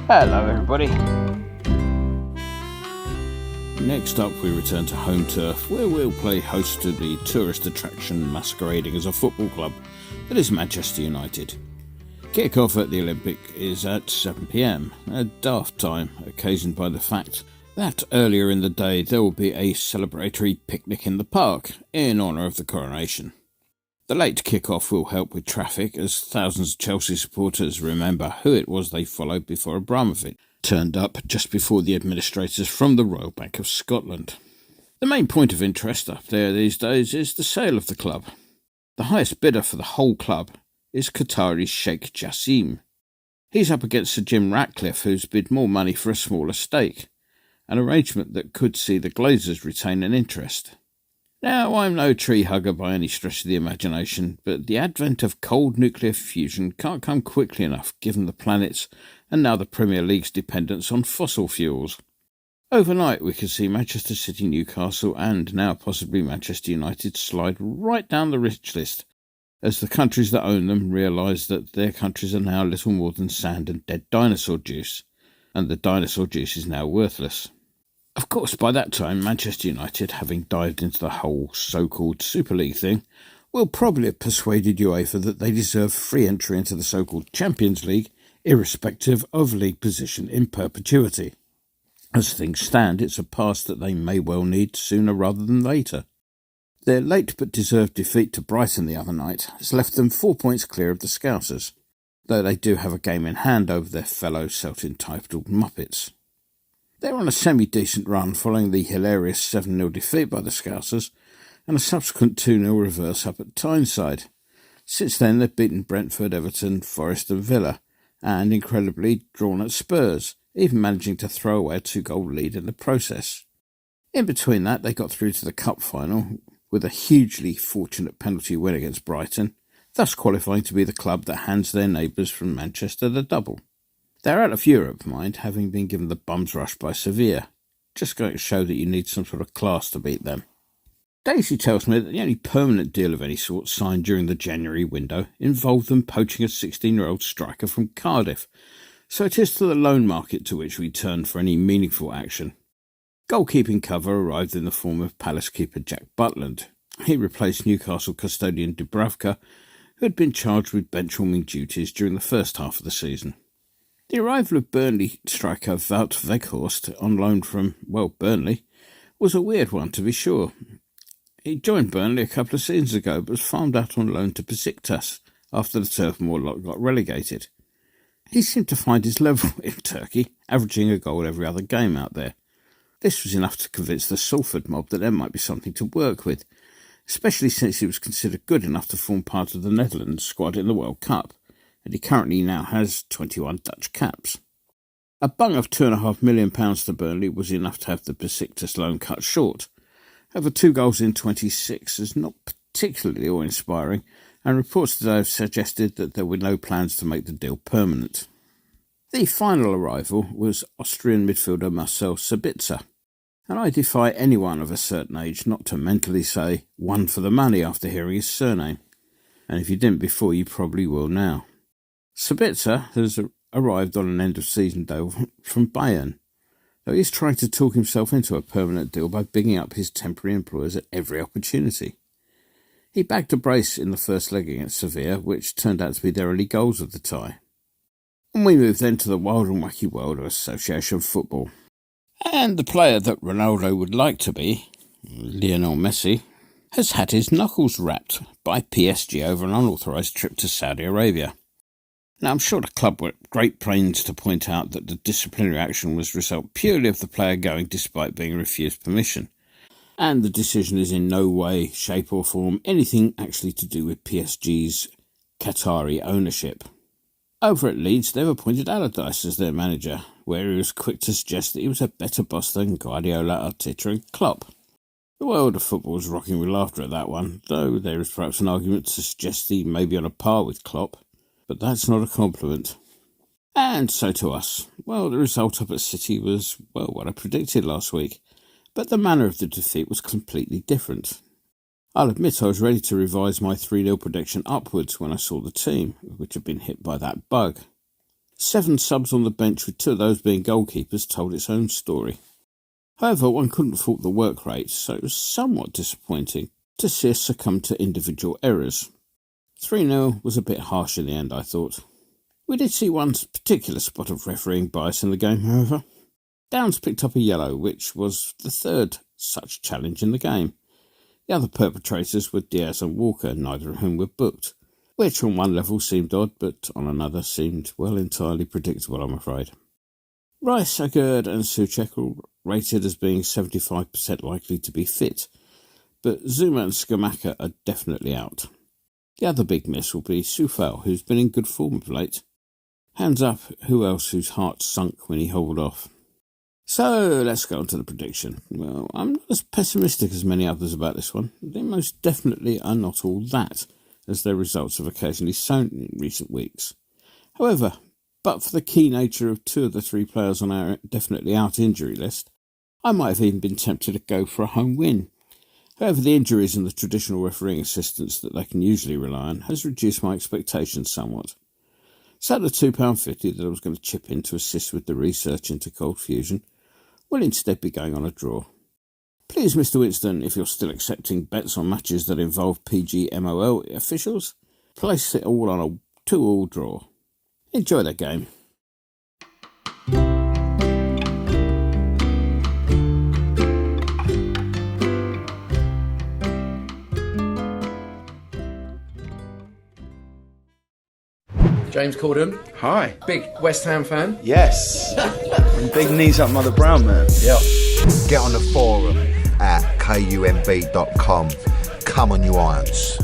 Hello everybody. Next up we return to home turf, where we'll play host to the tourist attraction masquerading as a football club that is Manchester United. Kick-off at the Olympic is at 7 p.m, a daft time occasioned by the fact that earlier in the day there will be a celebratory picnic in the park in honour of the coronation. The late kick-off will help with traffic as thousands of Chelsea supporters remember who it was they followed before Abramovich turned up just before the administrators from the Royal Bank of Scotland. The main point of interest up there these days is the sale of the club. The highest bidder for the whole club is Qatari Sheikh Jassim. He's up against Sir Jim Ratcliffe, who's bid more money for a smaller stake, an arrangement that could see the Glazers retain an interest. Now, I'm no tree hugger by any stretch of the imagination, but the advent of cold nuclear fusion can't come quickly enough given the planet's and now the Premier League's dependence on fossil fuels. Overnight we could see Manchester City, Newcastle and now possibly Manchester United slide right down the rich list as the countries that own them realise that their countries are now little more than sand and dead dinosaur juice, and the dinosaur juice is now worthless. Of course, by that time, Manchester United, having dived into the whole so-called Super League thing, will probably have persuaded UEFA that they deserve free entry into the so-called Champions League, irrespective of league position in perpetuity. As things stand, it's a pass that they may well need sooner rather than later. Their late but deserved defeat to Brighton the other night has left them 4 points clear of the Scousers, though they do have a game in hand over their fellow self-entitled Muppets. They're on a semi-decent run following the hilarious 7-0 defeat by the Scousers and a subsequent 2-0 reverse up at Tyneside. Since then they've beaten Brentford, Everton, Forest and Villa, and incredibly drawn at Spurs, even managing to throw away a 2-goal lead in the process. In between that they got through to the cup final with a hugely fortunate penalty win against Brighton, thus qualifying to be the club that hands their neighbours from Manchester the double. They're out of Europe, mind, having been given the bum's rush by Sevilla. Just going to show that you need some sort of class to beat them. Daisy tells me that the only permanent deal of any sort signed during the January window involved them poaching a 16-year-old striker from Cardiff, so it is to the loan market to which we turn for any meaningful action. Goalkeeping cover arrived in the form of Palace keeper Jack Butland. He replaced Newcastle custodian Dubravka, who had been charged with benchwarming duties during the first half of the season. The arrival of Burnley striker Wout Weghorst on loan from, Burnley, was a weird one to be sure. He joined Burnley a couple of seasons ago but was farmed out on loan to Besiktas after the Turf Moor lot got relegated. He seemed to find his level in Turkey, averaging a goal every other game out there. This was enough to convince the Salford mob that there might be something to work with, especially since he was considered good enough to form part of the Netherlands squad in the World Cup. And he currently now has 21 Dutch caps. A bung of £2.5 million to Burnley was enough to have the Besiktas loan cut short. However, 2 goals in 26 is not particularly awe-inspiring, and reports today have suggested that there were no plans to make the deal permanent. The final arrival was Austrian midfielder Marcel Sabitzer, and I defy anyone of a certain age not to mentally say, "one for the money" after hearing his surname. And if you didn't before, you probably will now. Sabitzer has arrived on an end-of-season deal from Bayern, though he's trying to talk himself into a permanent deal by bigging up his temporary employers at every opportunity. He bagged a brace in the first leg against Sevilla, which turned out to be their only goals of the tie. And we move then to the wild and wacky world of association football. And the player that Ronaldo would like to be, Lionel Messi, has had his knuckles rapped by PSG over an unauthorised trip to Saudi Arabia. Now, I'm sure the club were at great pains to point out that the disciplinary action was the result purely of the player going despite being refused permission, and the decision is in no way, shape or form anything actually to do with PSG's Qatari ownership. Over at Leeds, they've appointed Allardyce as their manager, where he was quick to suggest that he was a better boss than Guardiola, Arteta and Klopp. The world of football was rocking with laughter at that one, though there is perhaps an argument to suggest he may be on a par with Klopp. But that's not a compliment. And so to us. Well, the result up at City was, what I predicted last week. But the manner of the defeat was completely different. I'll admit I was ready to revise my 3-0 prediction upwards when I saw the team, which had been hit by that bug. 7 subs on the bench, with 2 of those being goalkeepers, told its own story. However, one couldn't fault the work rate, so it was somewhat disappointing to see us succumb to individual errors. 3-0 was a bit harsh in the end, I thought. We did see one particular spot of refereeing bias in the game, however. Downs picked up a yellow, which was the 3rd such challenge in the game. The other perpetrators were Diaz and Walker, neither of whom were booked, which on one level seemed odd, but on another seemed, well, entirely predictable, I'm afraid. Rice, Agurd and Souček are rated as being 75% likely to be fit, but Zuma and Skamaka are definitely out. The other big miss will be Soufal, who's been in good form of late. Hands up, who else whose heart sunk when he hobbled off? So, let's go on to the prediction. Well, I'm not as pessimistic as many others about this one. They most definitely are not all that, as their results have occasionally shown in recent weeks. However, but for the key nature of 2 of the 3 players on our definitely out injury list, I might have even been tempted to go for a home win. However, the injuries and the traditional refereeing assistance that they can usually rely on has reduced my expectations somewhat. So at the £2.50 that I was going to chip in to assist with the research into cold fusion, will instead be going on a draw. Please, Mr. Winston, if you're still accepting bets on matches that involve PGMOL officials, place it all on a 2-2 draw. Enjoy that game. James Corden. Hi. Big West Ham fan. Yes. And big knees up Mother Brown, man. Yeah. Get on the forum at kumb.com. Come on, you irons.